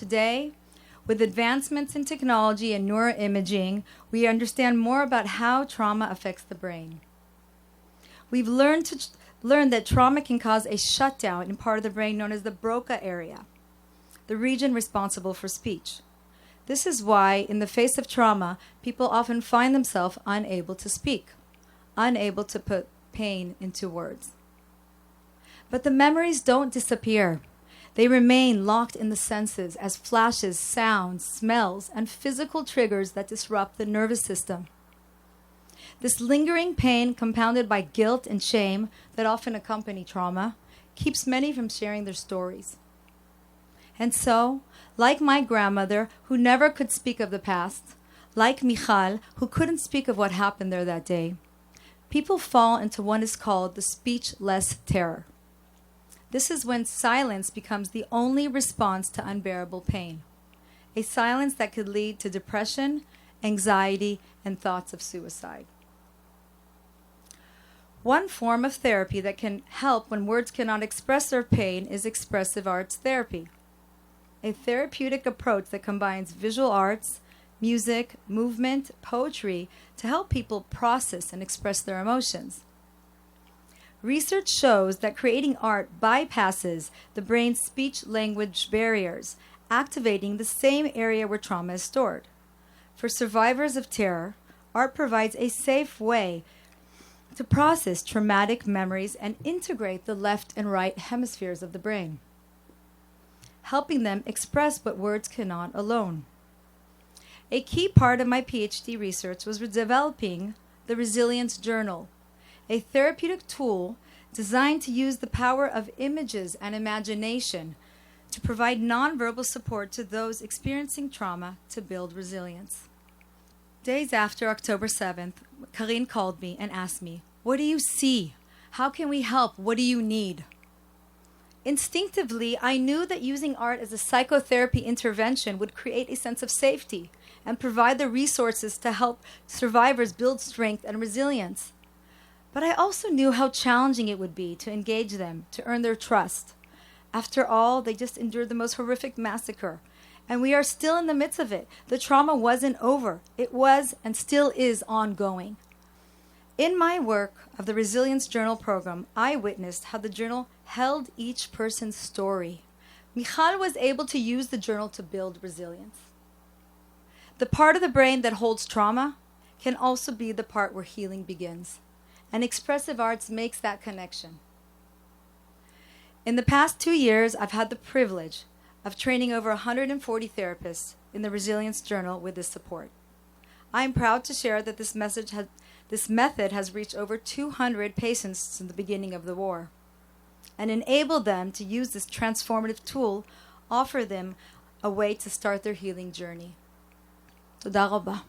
Today, with advancements in technology and neuroimaging, we understand more about how trauma affects the brain. We've learned that trauma can cause a shutdown in part of the brain known as the Broca area, the region responsible for speech. This is why, in the face of trauma, people often find themselves unable to speak, unable to put pain into words. But the memories don't disappear. They remain locked in the senses as flashes, sounds, smells, and physical triggers that disrupt the nervous system. This lingering pain, compounded by guilt and shame that often accompany trauma, keeps many from sharing their stories. And so, like my grandmother, who never could speak of the past, like Michal, who couldn't speak of what happened there that day, people fall into what is called the speechless terror. This is when silence becomes the only response to unbearable pain, a silence that could lead to depression, anxiety, and thoughts of suicide. One form of therapy that can help when words cannot express their pain is expressive arts therapy, a therapeutic approach that combines visual arts, music, movement, poetry to help people process and express their emotions. Research shows that creating art bypasses the brain's speech-language barriers, activating the same area where trauma is stored. For survivors of terror, art provides a safe way to process traumatic memories and integrate the left and right hemispheres of the brain, helping them express what words cannot alone. A key part of my PhD research was developing the Resilience Journal, a therapeutic tool designed to use the power of images and imagination to provide nonverbal support to those experiencing trauma to build resilience. Days after October 7th, Karine called me and asked me, "What do you see? How can we help? What do you need?" Instinctively, I knew that using art as a psychotherapy intervention would create a sense of safety and provide the resources to help survivors build strength and resilience. But I also knew how challenging it would be to engage them, to earn their trust. After all, they just endured the most horrific massacre, and we are still in the midst of it. The trauma wasn't over. It was and still is ongoing. In my work of the Resilience Journal program, I witnessed how the journal held each person's story. Michal was able to use the journal to build resilience. The part of the brain that holds trauma can also be the part where healing begins, and expressive arts makes that connection. In the past 2 years, I've had the privilege of training over 140 therapists in the Resilience Journal with this support. I am proud to share that this method has reached over 200 patients since the beginning of the war, and enabled them to use this transformative tool, offer them a way to start their healing journey. Toda rabah.